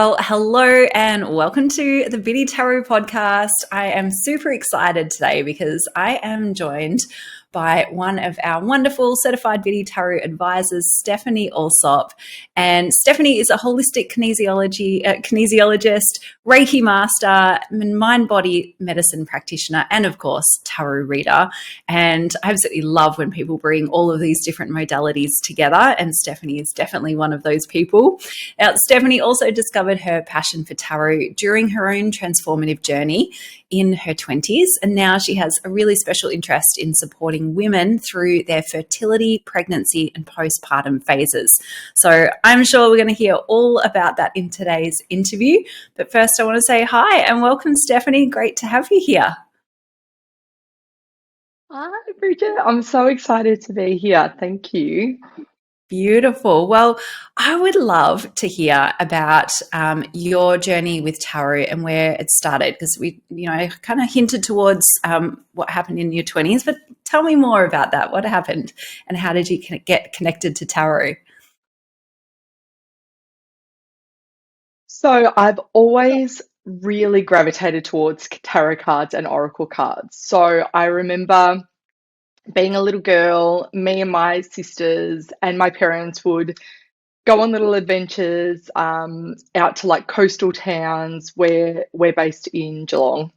Well, hello and welcome to the Biddy Tarot podcast. I am super excited today because I am joined by one of our wonderful Certified Biddy Tarot Advisors, Stefanie Alsop. And Stefanie is a holistic kinesiologist, Reiki Master, mind-body medicine practitioner, and of course, tarot reader. And I absolutely love when people bring all of these different modalities together. And Stefanie is definitely one of those people. Now, Stefanie also discovered her passion for tarot during her own transformative journey in her 20s. And now she has a really special interest in supporting women through their fertility, pregnancy, and postpartum phases. So I'm sure we're going to hear all about that in today's interview. But first, I want to say hi and welcome, Stefanie. Great to have you here. Hi, Bridget. I'm so excited to be here. Thank you. Beautiful. Well, I would love to hear about your journey with tarot and where it started, because we, kind of hinted towards what happened in your 20s, but tell me more about that. What happened and how did you get connected to tarot? So I've always really gravitated towards tarot cards and oracle cards. So I remember being a little girl, me and my sisters and my parents would go on little adventures out to like coastal towns where we're based in Geelong.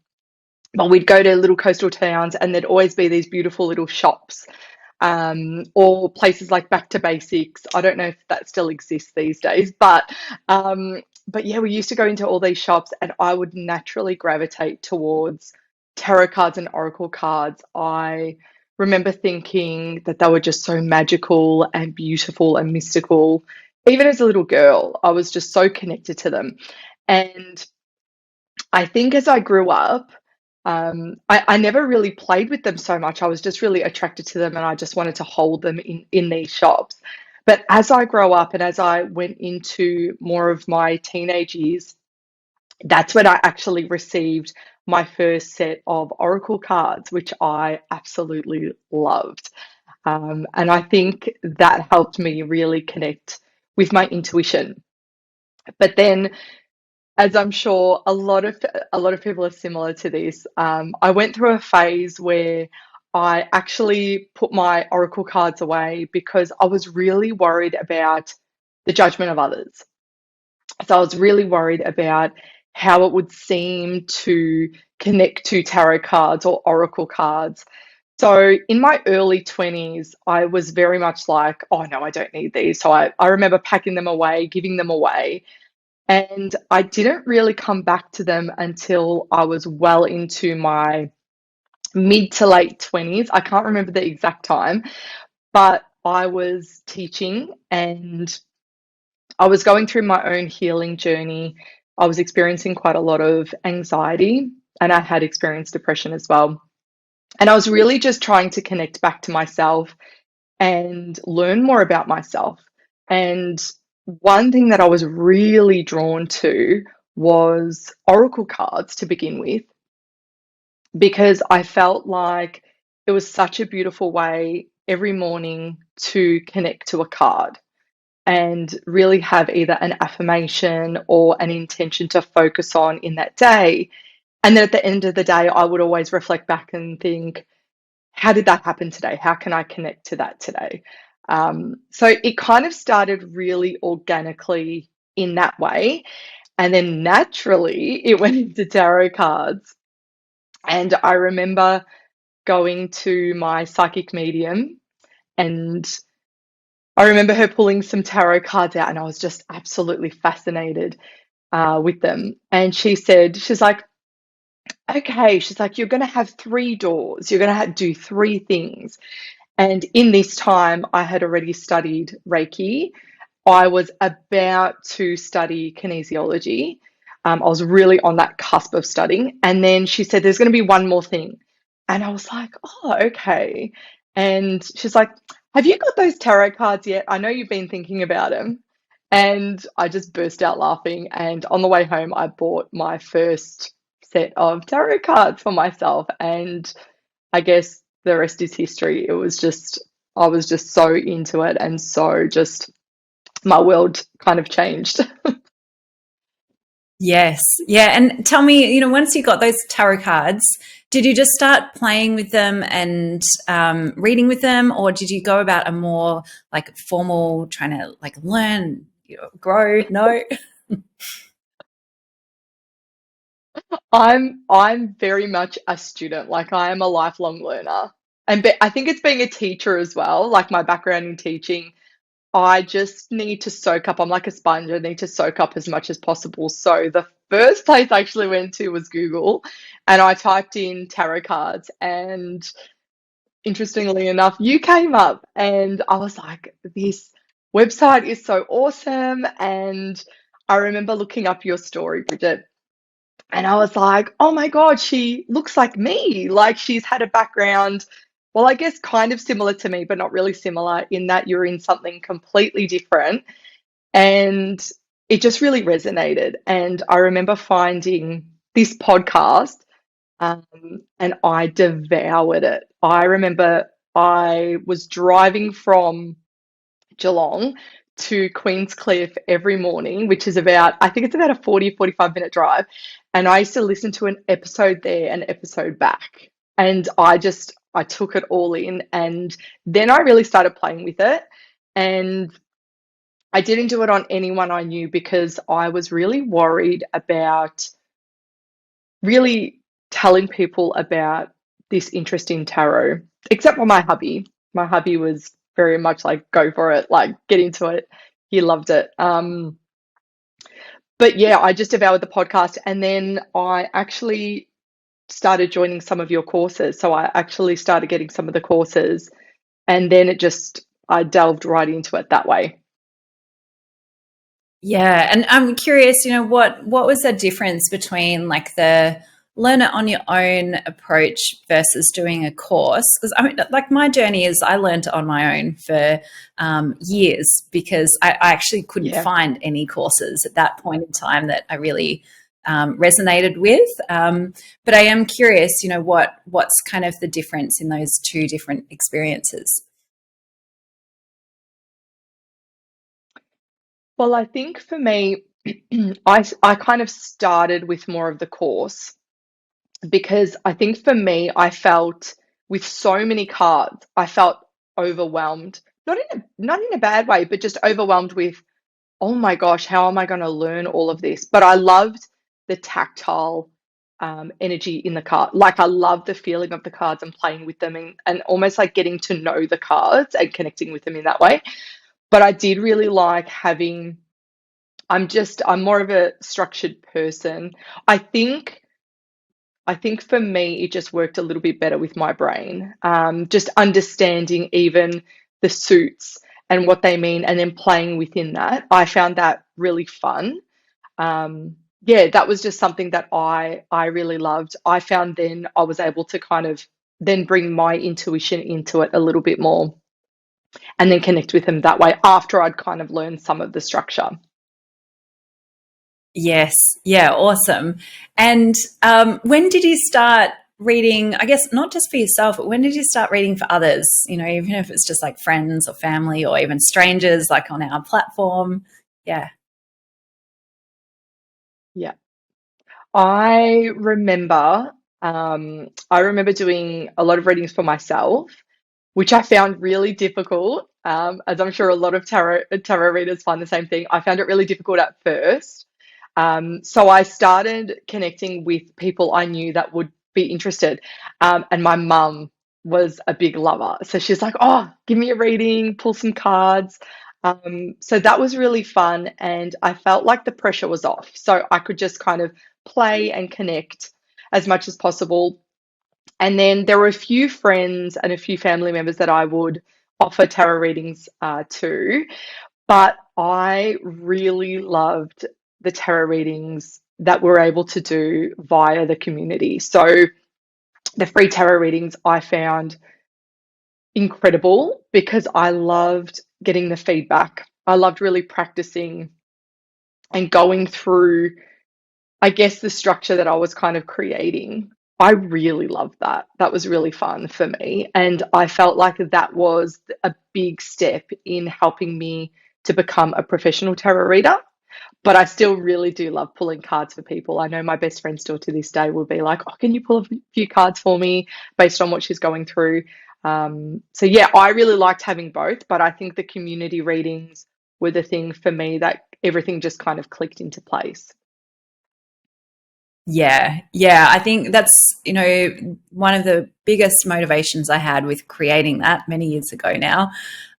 But we'd go to little coastal towns and there'd always be these beautiful little shops or places like Back to Basics. I don't know if that still exists these days, but yeah, we used to go into all these shops and I would naturally gravitate towards tarot cards and oracle cards. I remember thinking that they were just so magical and beautiful and mystical. Even as a little girl, I was just so connected to them. And I think as I grew up, I never really played with them so much. I was just really attracted to them and I just wanted to hold them in these shops. But as I grow up and as I went into more of my teenage years, that's when I actually received my first set of oracle cards, which I absolutely loved. And I think that helped me really connect with my intuition. But then, as I'm sure a lot of people are similar to this, I went through a phase where I actually put my oracle cards away because I was really worried about the judgment of others. So I was really worried about how it would seem to connect to tarot cards or oracle cards. So in my early 20s, I was very much like, oh no, I don't need these. So I remember packing them away, giving them away. And I didn't really come back to them until I was well into my mid to late 20s. I can't remember the exact time, but I was teaching and I was going through my own healing journey. I was experiencing quite a lot of anxiety and I had experienced depression as well. And I was really just trying to connect back to myself and learn more about myself. And one thing that I was really drawn to was oracle cards to begin with, because I felt like it was such a beautiful way every morning to connect to a card and really have either an affirmation or an intention to focus on in that day. And then at the end of the day, I would always reflect back and think, how did that happen today? How can I connect to that today? So it kind of started really organically in that way. And then naturally, it went into tarot cards. And I remember going to my psychic medium and I remember her pulling some tarot cards out and I was just absolutely fascinated with them. And she's like, okay, she's like, you're going to have three doors. You're going to do three things. And in this time, I had already studied Reiki. I was about to study kinesiology. I was really on that cusp of studying. And then she said, there's going to be one more thing. And I was like, oh, okay. And she's like, have you got those tarot cards yet? I know you've been thinking about them. And I just burst out laughing. And on the way home, I bought my first set of tarot cards for myself. And I guess the rest is history. I was just so into it and so just my world kind of changed. Yes. Yeah. And tell me, once you got those tarot cards, did you just start playing with them and reading with them, or did you go about a more like formal trying to like learn, grow? No. I'm very much a student. Like I am a lifelong learner. And I think it's being a teacher as well, like my background in teaching. I just need to soak up. I'm like a sponge. I need to soak up as much as possible. So the first place I actually went to was Google, and I typed in tarot cards, and interestingly enough, you came up, and I was like, this website is so awesome. And I remember looking up your story, Bridget, and I was like, oh my God, she looks like me. Like she's had a background, well, I guess kind of similar to me, but not really similar in that you're in something completely different. And it just really resonated. And I remember finding this podcast, um, and I devoured it. I remember I was driving from Geelong to Queenscliff every morning, which is about, I think it's about a 45-minute drive. And I used to listen to an episode there, an episode back. And I took it all in. And then I really started playing with it. And I didn't do it on anyone I knew because I was really worried about really telling people about this interest in tarot, except for my hubby. My hubby was very much like, go for it, like get into it. He loved it. But yeah, I just devoured the podcast, and then I actually started joining some of your courses. So I actually started getting some of the courses, and then I delved right into it that way. Yeah, and I'm curious, what was the difference between like the learn it on your own approach versus doing a course? Because I mean, like my journey is I learned it on my own for years because I actually couldn't Yeah. find any courses at that point in time that I really resonated with. But I am curious, what's kind of the difference in those two different experiences? Well, I think for me, I kind of started with more of the course because I think for me, I felt with so many cards, I felt overwhelmed. Not in a bad way, but just overwhelmed with, oh my gosh, how am I going to learn all of this? But I loved the tactile energy in the card. Like I love the feeling of the cards and playing with them, and almost like getting to know the cards and connecting with them in that way. But I did really like having, I'm more of a structured person. I think I think for me, it just worked a little bit better with my brain. Just understanding even the suits and what they mean, and then playing within that. I found that really fun. Yeah, that was just something that I really loved. I found then I was able to kind of then bring my intuition into it a little bit more, and then connect with them that way after I'd kind of learned some of the structure. Yes. Yeah. Awesome. And when did you start reading? I guess not just for yourself, but when did you start reading for others? Even if it's just like friends or family or even strangers, like on our platform. Yeah. Yeah. I remember I remember doing a lot of readings for myself, which I found really difficult. As I'm sure a lot of tarot readers find the same thing. I found it really difficult at first. So I started connecting with people I knew that would be interested. And my mum was a big lover. So she's like, oh, give me a reading, pull some cards. So that was really fun. And I felt like the pressure was off. So I could just kind of play and connect as much as possible. And then there were a few friends and a few family members that I would offer tarot readings to. But I really loved the tarot readings that we're able to do via the community. So the free tarot readings I found incredible because I loved getting the feedback. I loved really practicing and going through, I guess, the structure that I was kind of creating. I really loved that. That was really fun for me. And I felt like that was a big step in helping me to become a professional tarot reader. But I still really do love pulling cards for people. I know my best friend still to this day will be like, oh, can you pull a few cards for me based on what she's going through? So yeah, I really liked having both, but I think the community readings were the thing for me that everything just kind of clicked into place. Yeah, yeah. I think that's, one of the biggest motivations I had with creating that many years ago now,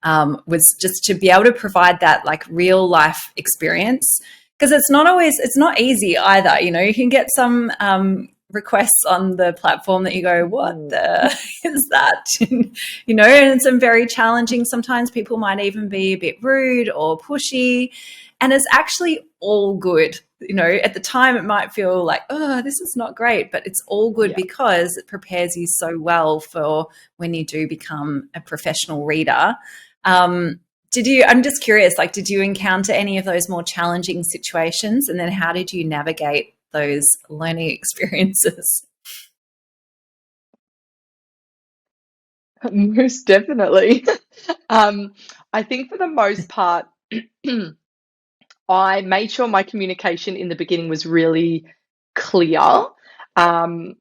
was just to be able to provide that like real life experience. Because it's not easy either. You can get some requests on the platform that you go, what the is that? And it's very challenging. Sometimes people might even be a bit rude or pushy. And it's actually all good. At the time it might feel like, oh, this is not great, but it's all good Yeah. because it prepares you so well for when you do become a professional reader. I'm just curious, like, did you encounter any of those more challenging situations? And then how did you navigate those learning experiences? Most definitely. I think for the most part, I made sure my communication in the beginning was really clear, um,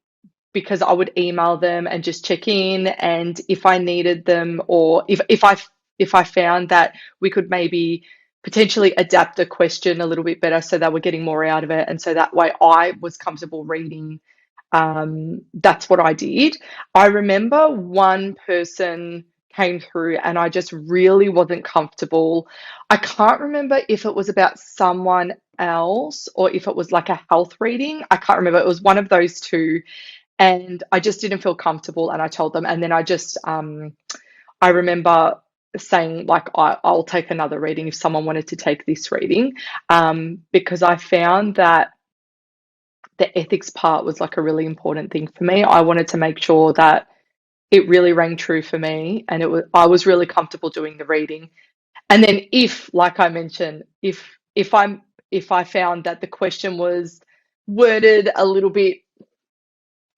because I would email them and just check in, and if I needed them, or if I found that we could maybe potentially adapt the question a little bit better so that we're getting more out of it, and so that way I was comfortable reading, that's what I did. I remember one person came through and I just really wasn't comfortable. I can't remember if it was about someone else or if it was like a health reading. I can't remember. It was one of those two. And I just didn't feel comfortable. And I told them. And then I remember saying, like, I'll take another reading if someone wanted to take this reading, because I found that the ethics part was like a really important thing for me. I wanted to make sure that it really rang true for me, and I was really comfortable doing the reading. And then if, like I mentioned, if I found that the question was worded a little bit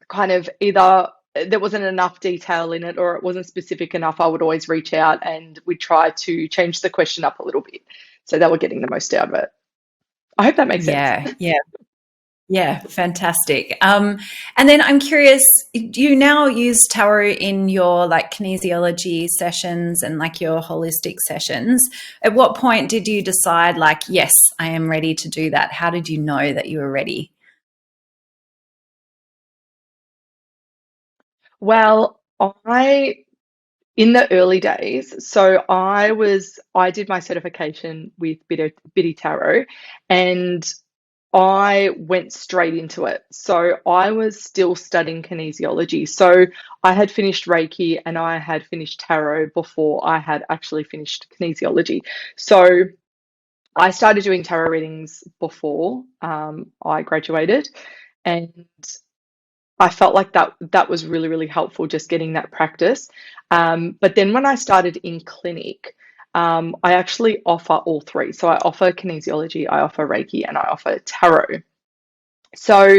kind of either there wasn't enough detail in it or it wasn't specific enough, I would always reach out and we'd try to change the question up a little bit so that we're getting the most out of it. I hope that makes sense. Yeah, yeah. Yeah, fantastic. And then I'm curious, do you now use tarot in your like kinesiology sessions and like your holistic sessions? At what point did you decide like, yes, I am ready to do that? How did you know that you were ready? Well, in the early days, so I did my certification with Biddy Tarot, and I went straight into it. So I was still studying kinesiology. So I had finished Reiki and I had finished tarot before I had actually finished kinesiology. So I started doing tarot readings before I graduated, and I felt like that was really, really helpful, just getting that practice. But then when I started in clinic, I actually offer all three. So I offer kinesiology, I offer Reiki, and I offer tarot. So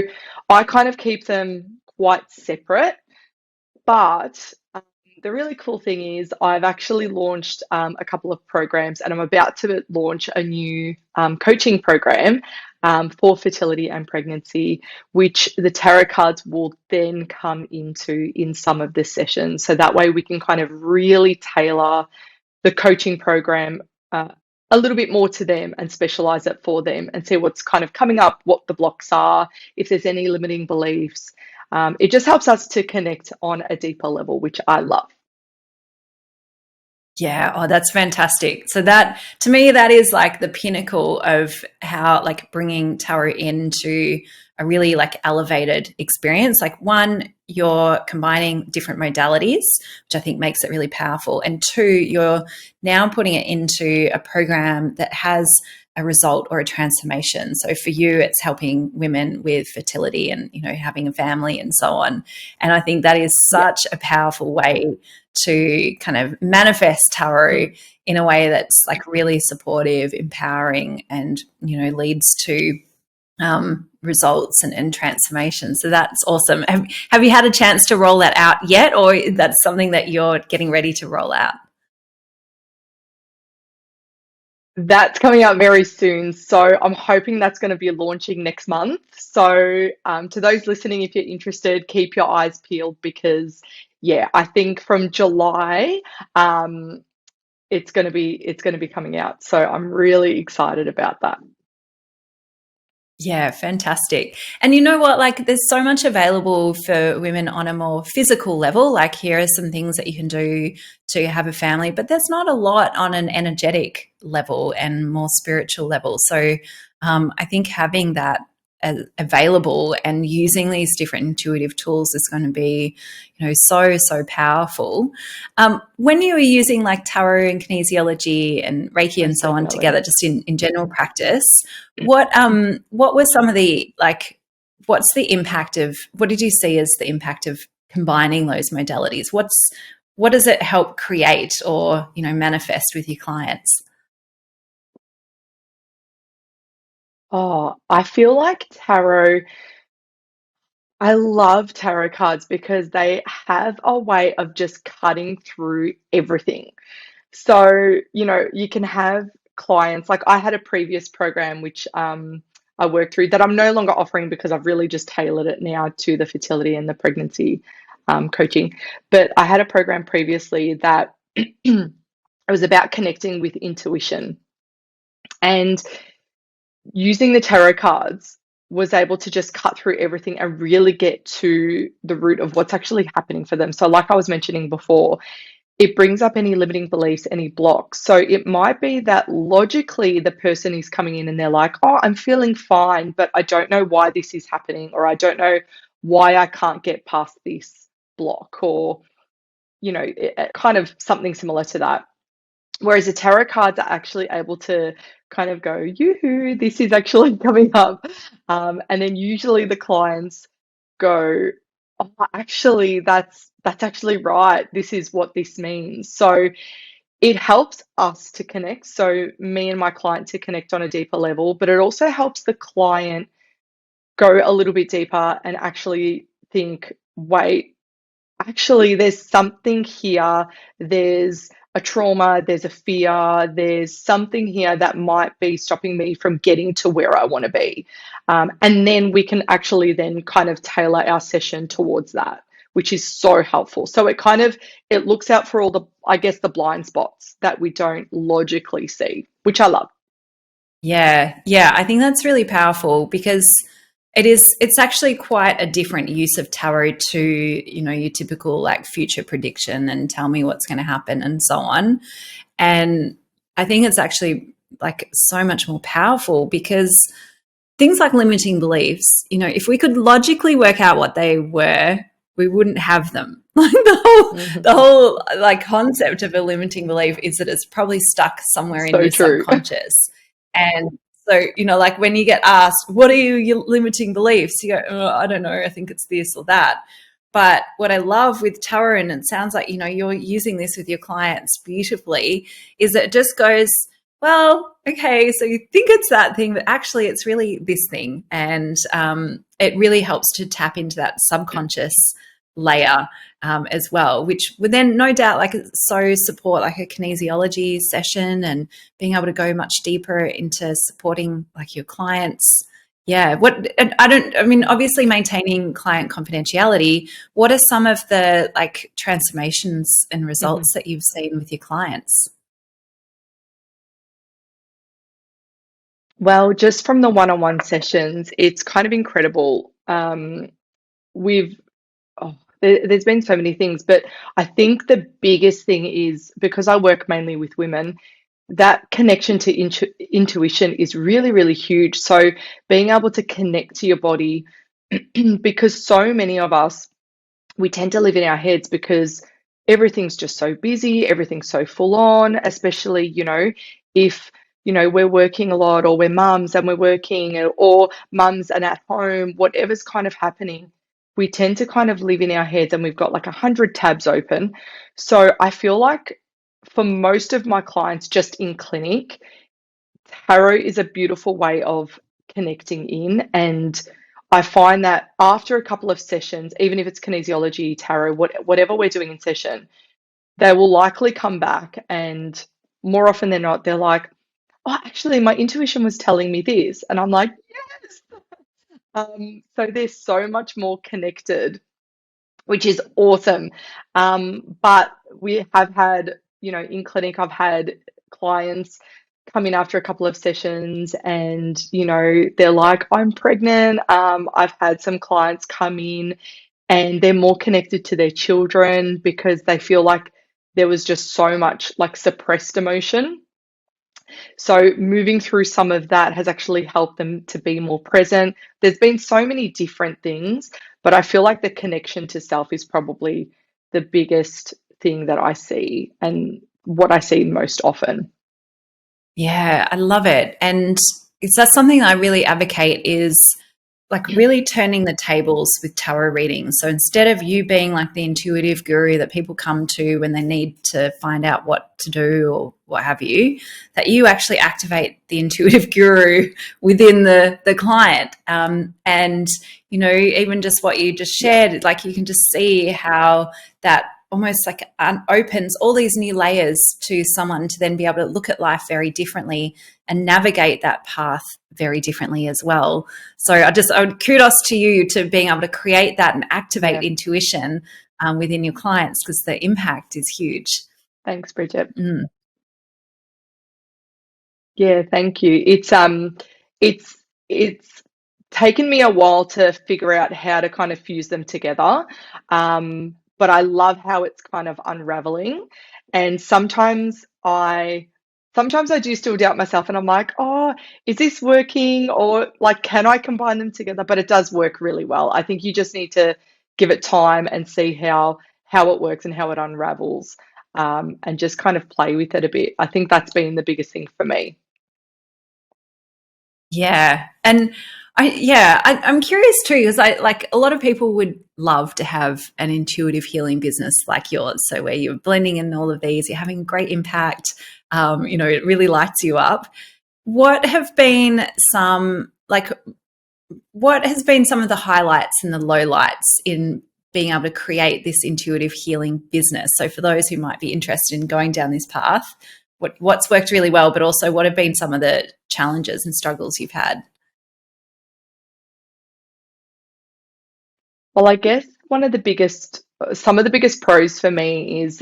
I kind of keep them quite separate. But the really cool thing is I've actually launched a couple of programs, and I'm about to launch a new coaching program for fertility and pregnancy, which the tarot cards will then come into in some of the sessions. So that way we can kind of really tailor the coaching program a little bit more to them and specialize it for them and see what's kind of coming up, what the blocks are, if there's any limiting beliefs. It just helps us to connect on a deeper level, which I love. Yeah, oh, that's fantastic. So that, to me, that is like the pinnacle of how like bringing tarot into a really like elevated experience. Like one, you're combining different modalities, which I think makes it really powerful. And two, you're now putting it into a program that has a result or a transformation. So for you, it's helping women with fertility and, having a family and so on. And I think that is such a powerful way to kind of manifest tarot in a way that's like really supportive, empowering, and leads to results and transformation. So that's awesome. Have you had a chance to roll that out yet, or that's something that you're getting ready to roll out? That's coming out very soon. So I'm hoping that's going to be launching next month. So to those listening, if you're interested, keep your eyes peeled because, yeah, I think from July, it's going to be coming out. So I'm really excited about that. Yeah, fantastic. And you know what? Like, there's so much available for women on a more physical level. Like, here are some things that you can do to have a family, but there's not a lot on an energetic level and more spiritual level. So, I think having that available and using these different intuitive tools is going to be, so powerful. When you were using like tarot and kinesiology and Reiki and Most so on definitely. together, just in general practice, what were some of the, like, what's the impact of, what did you see as the impact of combining those modalities? What does it help create or, manifest with your clients? Oh, I feel like tarot, I love tarot cards because they have a way of just cutting through everything. So, you can have clients like I had a previous program which I worked through that I'm no longer offering because I've really just tailored it now to the fertility and the pregnancy coaching. But I had a program previously that it was about connecting with intuition. And using the tarot cards was able to just cut through everything and really get to the root of what's actually happening for them. So, like I was mentioning before, it brings up any limiting beliefs, any blocks. So it might be that logically the person is coming in and they're like, oh, I'm feeling fine, but I don't know why this is happening, or I don't know why I can't get past this block, or, kind of something similar to that. Whereas the tarot cards are actually able to kind of go, yoo-hoo, this is actually coming up. And then usually the clients go, oh, actually, that's actually right. This is what this means. So it helps us to connect. So me and my client to connect on a deeper level, but it also helps the client go a little bit deeper and actually think, wait, actually, there's something here. There's a trauma, there's a fear, there's something here that might be stopping me from getting to where I want to be. And then we can actually then kind of tailor our session towards that, which is so helpful. So it looks out for all the, I guess, the blind spots that we don't logically see, which I love. Yeah, yeah, I think that's really powerful because it's actually quite a different use of tarot to, your typical like future prediction and tell me what's going to happen and so on. And I think it's actually like so much more powerful because things like limiting beliefs, if we could logically work out what they were, we wouldn't have them. Like the Mhm. whole like concept of a limiting belief is that it's probably stuck somewhere in So your true. subconscious. And so, like when you get asked, what are your limiting beliefs? You go, oh, I don't know. I think it's this or that. But what I love with tarot, and it sounds like, you're using this with your clients beautifully, is that it just goes, well, okay, so you think it's that thing, but actually it's really this thing. And it really helps to tap into that subconscious layer as well, which would then no doubt like so support like a kinesiology session and being able to go much deeper into supporting like your clients. Yeah. Obviously maintaining client confidentiality. What are some of the like transformations and results that you've seen with your clients? Well, just from the one-on-one sessions, it's kind of incredible. We've there's been so many things, but I think the biggest thing is because I work mainly with women, that connection to intuition is really, really huge. So being able to connect to your body, because so many of us, we tend to live in our heads because everything's just so busy, everything's so full on, especially, if, we're working a lot or we're mums and we're working or mums and at home, whatever's kind of happening, we tend to kind of live in our heads and we've got like 100 tabs open. So I feel like for most of my clients just in clinic, tarot is a beautiful way of connecting in. And I find that after a couple of sessions, even if it's kinesiology, tarot, whatever we're doing in session, they will likely come back and more often than not, they're like, oh, actually, my intuition was telling me this. And I'm like, yes. So they're so much more connected, which is awesome. But we have had, in clinic, I've had clients come in after a couple of sessions and, they're like, I'm pregnant. I've had some clients come in and they're more connected to their children because they feel like there was just so much like suppressed emotion. So moving through some of that has actually helped them to be more present. There's been so many different things, but I feel like the connection to self is probably the biggest thing that I see and what I see most often. Yeah, I love it. And it's that's something I really advocate is like really turning the tables with tarot readings. So instead of you being like the intuitive guru that people come to when they need to find out what to do or what have you, that you actually activate the intuitive guru within the client. And, even just what you just shared, like you can just see how that almost like opens all these new layers to someone to then be able to look at life very differently and navigate that path very differently as well. So I would kudos to you to being able to create that and activate intuition within your clients, because the impact is huge. Thanks, Bridget. Mm. Yeah, thank you. It's it's taken me a while to figure out how to kind of fuse them together. But I love how it's kind of unraveling. And sometimes I do still doubt myself and I'm like, oh, is this working? Or like, can I combine them together? But it does work really well. I think you just need to give it time and see how it works and how it unravels. And just kind of play with it a bit. I think that's been the biggest thing for me. Yeah. And I'm curious too, because I like a lot of people would love to have an intuitive healing business like yours. So where you're blending in all of these, you're having great impact. It really lights you up. What have been some like what has been some of the highlights and the lowlights in being able to create this intuitive healing business? So for those who might be interested in going down this path, what's worked really well, but also what have been some of the challenges and struggles you've had? Well, I guess some of the biggest pros for me is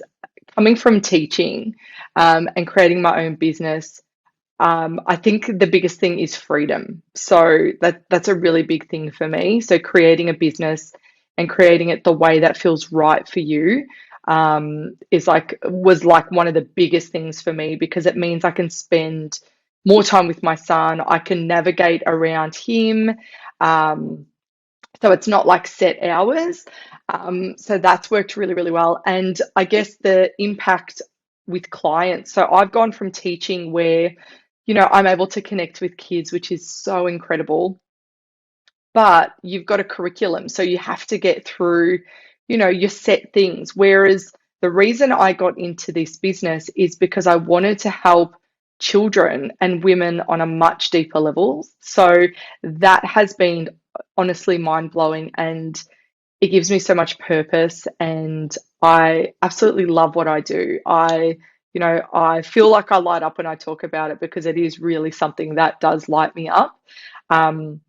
coming from teaching and creating my own business. I think the biggest thing is freedom. So that's a really big thing for me. So creating a business and creating it the way that feels right for you was like one of the biggest things for me because it means I can spend more time with my son. I can navigate around him. Um, so it's not like set hours. So that's worked really, really well. And I guess the impact with clients. So I've gone from teaching where, I'm able to connect with kids, which is so incredible. But you've got a curriculum. So you have to get through, your set things. Whereas the reason I got into this business is because I wanted to help children and women on a much deeper level. So that has been honestly mind blowing and it gives me so much purpose and I absolutely love what I do. I feel like I light up when I talk about it because it is really something that does light me up. Um,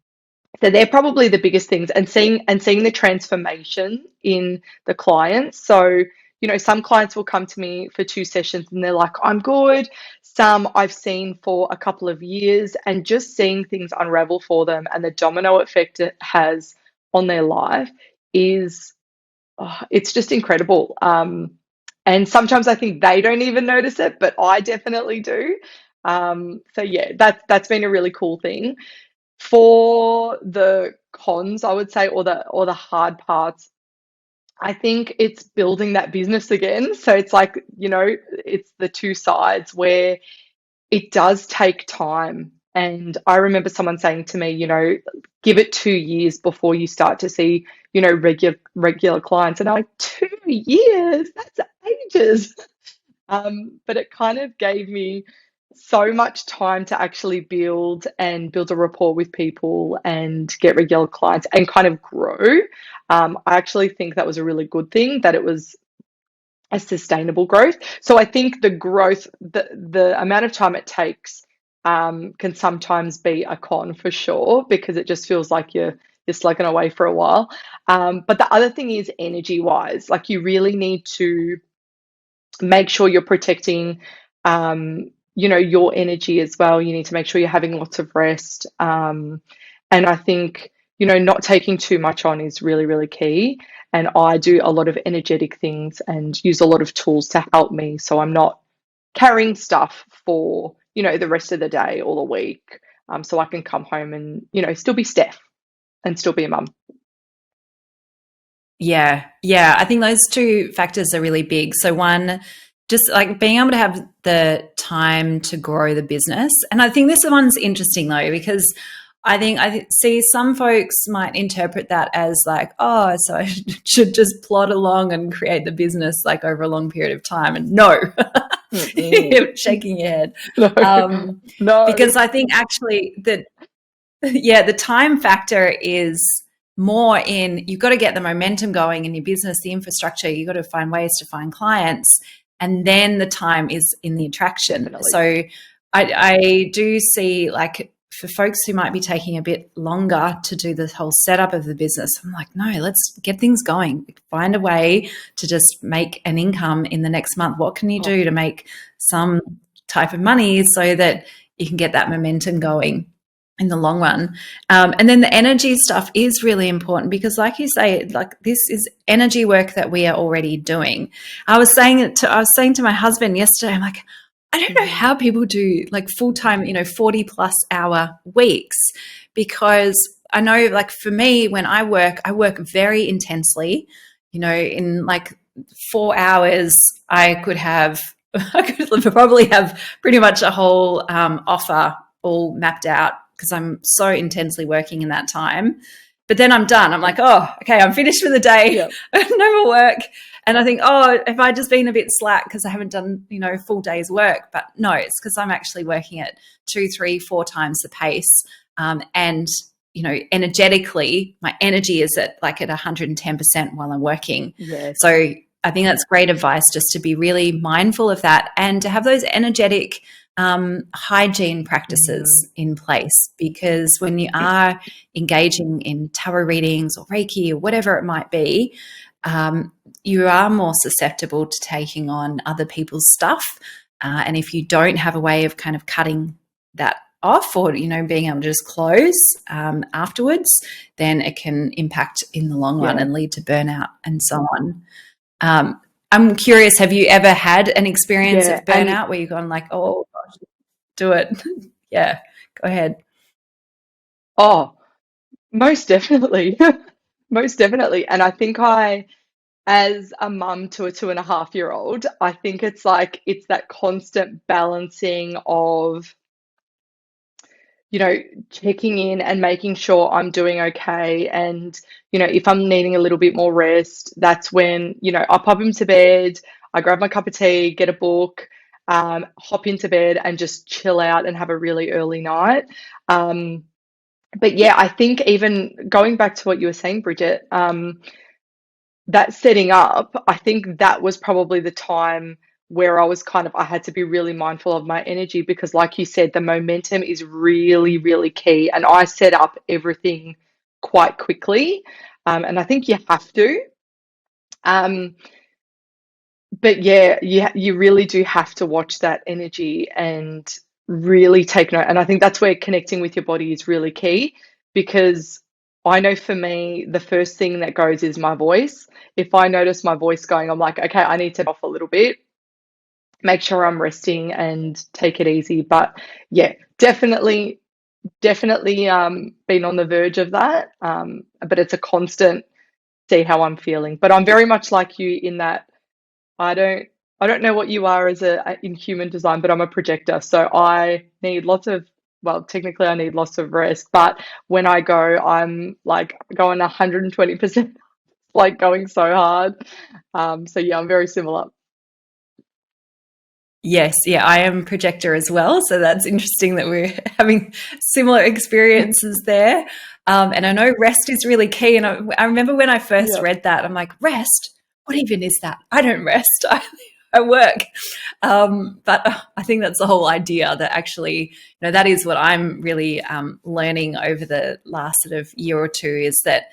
so they're probably the biggest things and seeing the transformation in the clients. So, some clients will come to me for 2 sessions and they're like, I'm good. Some I've seen for a couple of years and just seeing things unravel for them and the domino effect it has on their life is it's just incredible. And sometimes I think they don't even notice it, but I definitely do. So yeah, that's been a really cool thing. For the cons, I would say, or the hard parts, I think it's building that business again. So it's like, it's the two sides where it does take time. And I remember someone saying to me, give it 2 years before you start to see, regular clients. And I'm like, 2 years, that's ages. But it kind of gave me so much time to actually build a rapport with people and get regular clients and kind of grow. I actually think that was a really good thing that it was a sustainable growth. So I think the growth, the amount of time it takes can sometimes be a con for sure, because it just feels like you're slugging away for a while. But the other thing is energy wise, like you really need to make sure you're protecting, your energy as well. You need to make sure you're having lots of rest. And I think, not taking too much on is really, really key. And I do a lot of energetic things and use a lot of tools to help me. So I'm not carrying stuff for, the rest of the day or the week. So I can come home and, still be Steph and still be a mum. Yeah. Yeah. I think those two factors are really big. So one, just like being able to have the time to grow the business. And I think this one's interesting though, because I see some folks might interpret that as like, oh, so I should just plod along and create the business like over a long period of time. And no, you're shaking your head. No. Because I think actually that, yeah, the time factor is more in, you've got to get the momentum going in your business, the infrastructure, you've got to find ways to find clients. And then the time is in the attraction. Definitely. So I do see, like, for folks who might be taking a bit longer to do the whole setup of the business, I'm like, no, let's get things going. Find a way to just make an income in the next month. What can you do to make some type of money so that you can get that momentum going in the long run? And then the energy stuff is really important because, like you say, like this is energy work that we are already doing. I was saying to my husband yesterday, I'm like, I don't know how people do like full-time, 40 plus hour weeks, because I know, like, for me, when I work very intensely, in like 4 hours, I could probably have pretty much a whole offer all mapped out because I'm so intensely working in that time. But then I'm done. I'm like, oh, okay, I'm finished for the day. Yep. No more work. And I think, oh, have I just been a bit slack because I haven't done, a full day's work? But no, it's because I'm actually working at 2, 3, 4 times the pace. And, energetically, my energy is at 110% while I'm working. Yes. So I think that's great advice, just to be really mindful of that and to have those energetic hygiene practices in place, because when you are engaging in tarot readings or Reiki or whatever it might be, you are more susceptible to taking on other people's stuff. And if you don't have a way of kind of cutting that off or, being able to just close afterwards, then it can impact in the long run and lead to burnout and so on. I'm curious, have you ever had an experience of burnout where you've gone like, oh, gosh, do it? Yeah, go ahead. Oh, most definitely. Most definitely. And I think as a mum to a 2.5-year-old, I think it's that constant balancing of, checking in and making sure I'm doing okay. And, if I'm needing a little bit more rest, that's when, I pop him to bed, I grab my cup of tea, get a book, hop into bed and just chill out and have a really early night. But yeah, I think even going back to what you were saying, Bridget, that setting up, I think that was probably the time where I had to be really mindful of my energy, because like you said, the momentum is really, really key. And I set up everything quite quickly. And I think you have to. But yeah, you really do have to watch that energy and really take note. And I think that's where connecting with your body is really key, because I know for me, the first thing that goes is my voice. If I notice my voice going, I'm like, okay, I need to off a little bit, make sure I'm resting and take it easy. But yeah, definitely been on the verge of that. But it's a constant see how I'm feeling. But I'm very much like you in that I don't know what you are in human design, but I'm a projector. So I need technically I need lots of rest, but when I go, I'm like going 120%, like going so hard. So yeah, I'm very similar. Yes, yeah, I am projector as well. So that's interesting that we're having similar experiences there. And I know rest is really key. And I remember when I first read that, I'm like, rest? What even is that? I don't rest. I at work. But I think that's the whole idea, that actually, that is what I'm really learning over the last sort of year or two, is that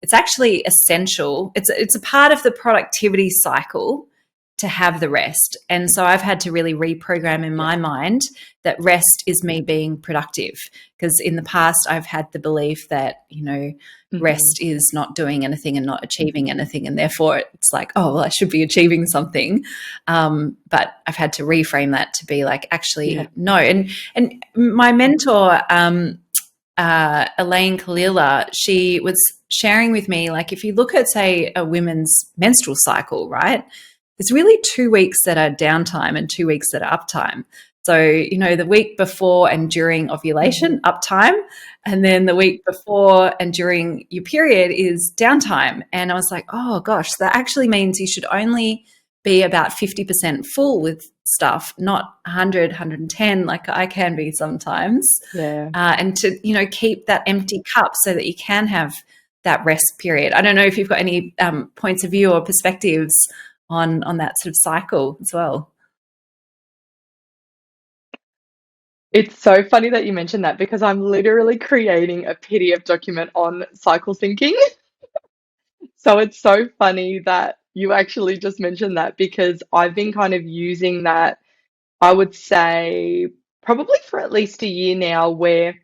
it's actually essential. It's a part of the productivity cycle to have the rest. And so I've had to really reprogram in my mind that rest is me being productive, because in the past I've had the belief that, rest is not doing anything and not achieving anything, and therefore it's like, oh, well, I should be achieving something. But I've had to reframe that to be like, actually, no. And my mentor, Elaine Kalila, she was sharing with me, like, if you look at, say, a women's menstrual cycle, right, there's really 2 weeks that are downtime and 2 weeks that are uptime. So, the week before and during ovulation, uptime, and then the week before and during your period is downtime. And I was like, oh gosh, that actually means you should only be about 50% full with stuff, not 100, 110 like I can be sometimes. And to, keep that empty cup so that you can have that rest period. I don't know if you've got any points of view or perspectives on that sort of cycle as well. It's so funny that you mentioned that, because I'm literally creating a PDF document on cycle syncing. So it's so funny that you actually just mentioned that, because I've been kind of using that, I would say, probably for at least a year now, where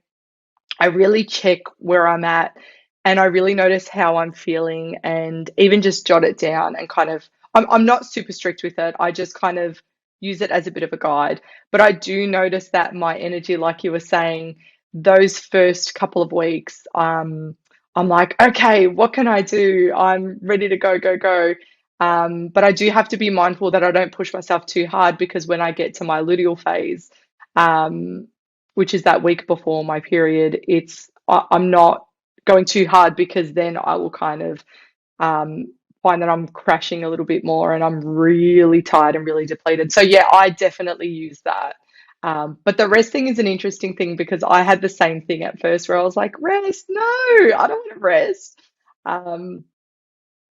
I really check where I'm at and I really notice how I'm feeling, and even just jot it down and kind of, I'm not super strict with it. I just kind of use it as a bit of a guide. But I do notice that my energy, like you were saying, those first couple of weeks, I'm like, okay, what can I do? I'm ready to go, go, go. But I do have to be mindful that I don't push myself too hard, because when I get to my luteal phase, which is that week before my period, I'm not going too hard, because then I will kind of find that I'm crashing a little bit more and I'm really tired and really depleted. So yeah, I definitely use that. But the rest thing is an interesting thing, because I had the same thing at first, where I was like, rest, no, I don't want to rest.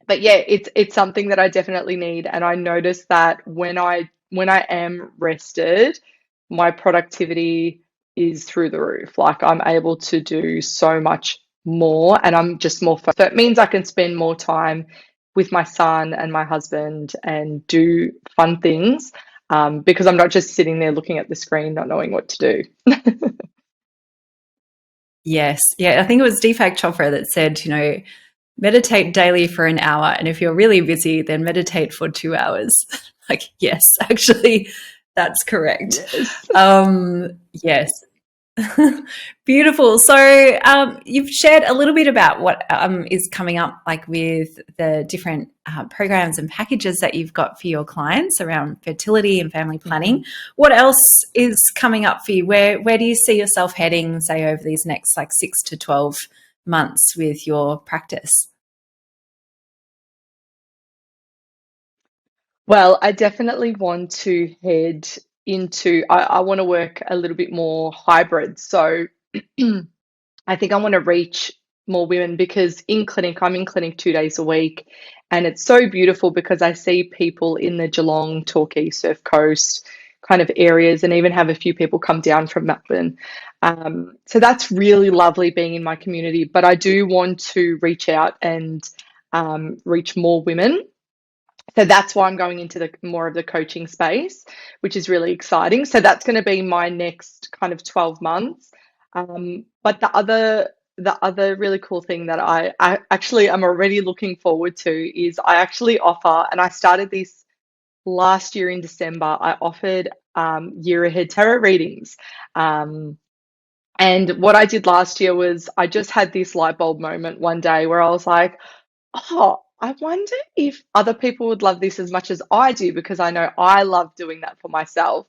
But yeah, it's something that I definitely need, and I notice that when I am rested, my productivity is through the roof. Like, I'm able to do so much more, and I'm just more focused. So it means I can spend more time with my son and my husband and do fun things, because I'm not just sitting there looking at the screen, not knowing what to do. Yes. Yeah. I think it was Deepak Chopra that said, meditate daily for an hour. And if you're really busy, then meditate for 2 hours. Like, yes, actually, that's correct. Yes. Yes. Beautiful. So you've shared a little bit about what is coming up, like with the different programs and packages that you've got for your clients around fertility and family planning. What else is coming up for you? Where do you see yourself heading, say, over these next 6 to 12 months with your practice? Well, I definitely want to head into, I want to work a little bit more hybrid. So I think I want to reach more women, because I'm in clinic 2 days a week, and it's so beautiful because I see people in the Geelong, Torquay, Surf Coast kind of areas, and even have a few people come down from Melbourne. So that's really lovely being in my community, but I do want to reach out and reach more women. So that's why I'm going into the more of the coaching space, which is really exciting. So that's going to be my next kind of 12 months. But the other really cool thing that I actually am already looking forward to is I actually offer, and I started this last year in December, I offered year ahead tarot readings. And what I did last year was I just had this light bulb moment one day where I was like, oh, I wonder if other people would love this as much as I do, because I know I love doing that for myself.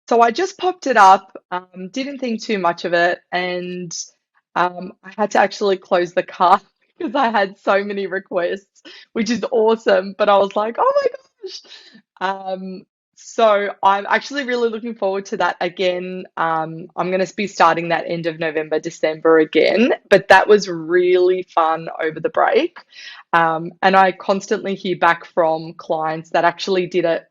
So I just popped it up, didn't think too much of it, and I had to actually close the cart because I had so many requests, which is awesome. But I was like, oh my gosh. So I'm actually really looking forward to that again. I'm going to be starting that end of November, December again, but that was really fun over the break. And I constantly hear back from clients that actually did it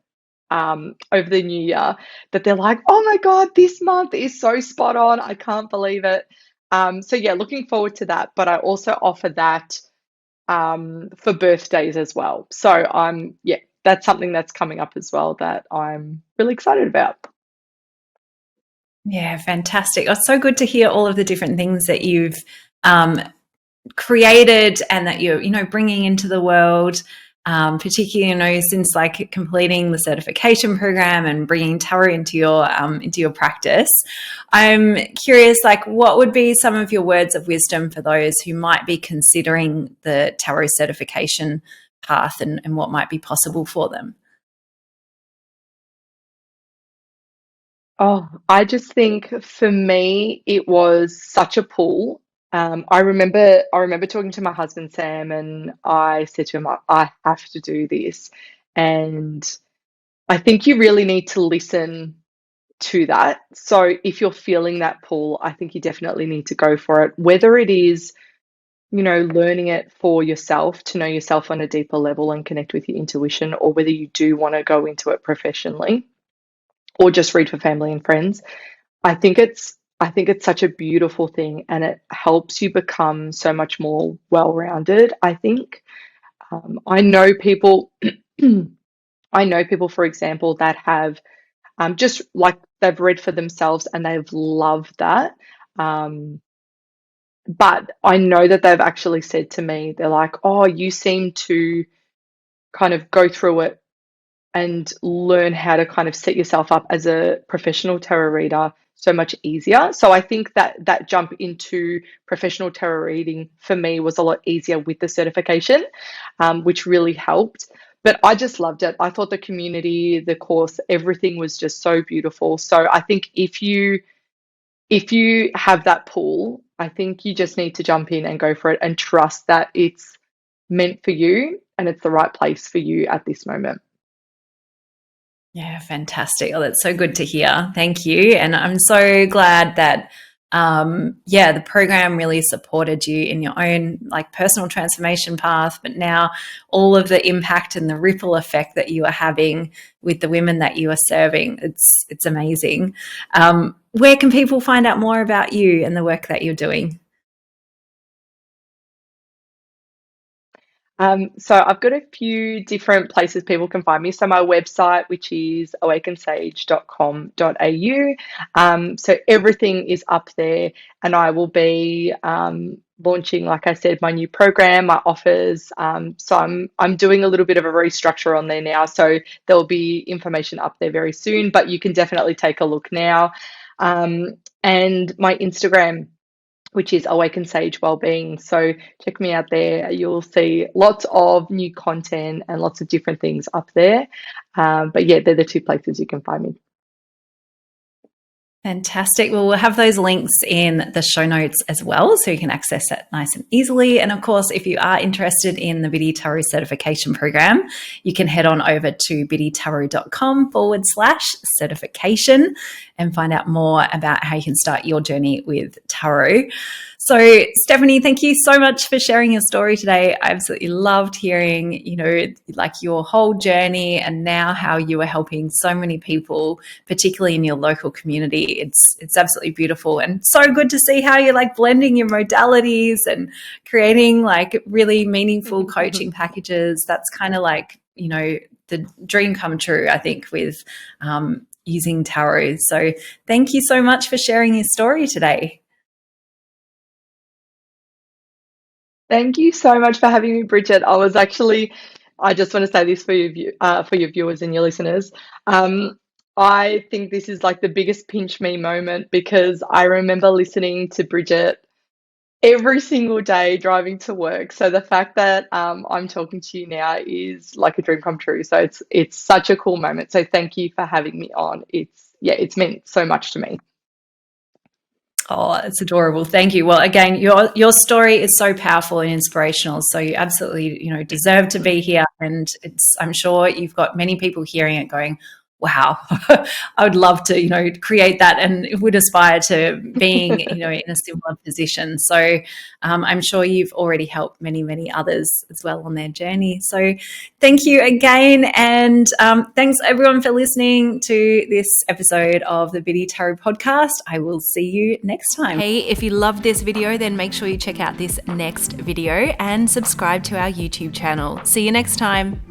over the new year that they're like, oh my God, this month is so spot on. I can't believe it. So yeah, looking forward to that. But I also offer that for birthdays as well. So yeah, that's something that's coming up as well that I'm really excited about. Yeah, fantastic. It's so good to hear all of the different things that you've created and that you're, bringing into the world. Particularly, since like completing the certification program and bringing tarot into your practice. I'm curious, like, what would be some of your words of wisdom for those who might be considering the tarot certification path and what might be possible for them? Oh, I just think for me, it was such a pull. I remember talking to my husband Sam, and I said to him, I have to do this. And I think you really need to listen to that. So if you're feeling that pull, I think you definitely need to go for it. Whether it is, learning it for yourself to know yourself on a deeper level and connect with your intuition, or whether you do want to go into it professionally or just read for family and friends. I think it's such a beautiful thing, and it helps you become so much more well-rounded. I think I know people. I know people, for example, that have just like they've read for themselves and they've loved that. Um, but I know that they've actually said to me, they're like, "Oh, you seem to kind of go through it and learn how to kind of set yourself up as a professional tarot reader so much easier." So I think that that jump into professional tarot reading for me was a lot easier with the certification, which really helped. But I just loved it. I thought the community, the course, everything was just so beautiful. So I think if you have that pull, I think you just need to jump in and go for it and trust that it's meant for you and it's the right place for you at this moment. Yeah, fantastic. Oh, that's so good to hear. Thank you. And I'm so glad that, the program really supported you in your own like personal transformation path, but now all of the impact and the ripple effect that you are having with the women that you are serving, it's amazing. Where can people find out more about you and the work that you're doing? So I've got a few different places people can find me. So my website, which is awakensage.com.au. So everything is up there, and I will be launching, like I said, my new program, my offers. So I'm doing a little bit of a restructure on there now. So there'll be information up there very soon, but you can definitely take a look now. And my Instagram, which is Awaken Sage Wellbeing. So check me out there. You'll see lots of new content and lots of different things up there. But yeah, they're the two places you can find me. Fantastic. Well, we'll have those links in the show notes as well, so you can access that nice and easily. And of course, if you are interested in the Biddy Tarot certification program, you can head on over to biddytarot.com/certification and find out more about how you can start your journey with tarot. So, Stefanie, thank you so much for sharing your story today. I absolutely loved hearing, like your whole journey and now how you are helping so many people, particularly in your local community. It's absolutely beautiful and so good to see how you're like blending your modalities and creating like really meaningful coaching packages. That's kind of like, the dream come true, I think, with using tarot. So thank you so much for sharing your story today. Thank you so much for having me, Bridget. I just want to say this for your viewers and your listeners. I think this is like the biggest pinch me moment because I remember listening to Bridget every single day driving to work. So the fact that I'm talking to you now is like a dream come true. So it's such a cool moment. So thank you for having me on. It's meant so much to me. Oh, it's adorable. Thank you. Well, again, your story is so powerful and inspirational. So you absolutely, deserve to be here. And I'm sure you've got many people hearing it going, wow, I would love to, create that, and would aspire to being, in a similar position. So I'm sure you've already helped many, many others as well on their journey. So thank you again. And thanks everyone for listening to this episode of the Biddy Tarot podcast. I will see you next time. Hey, if you loved this video, then make sure you check out this next video and subscribe to our YouTube channel. See you next time.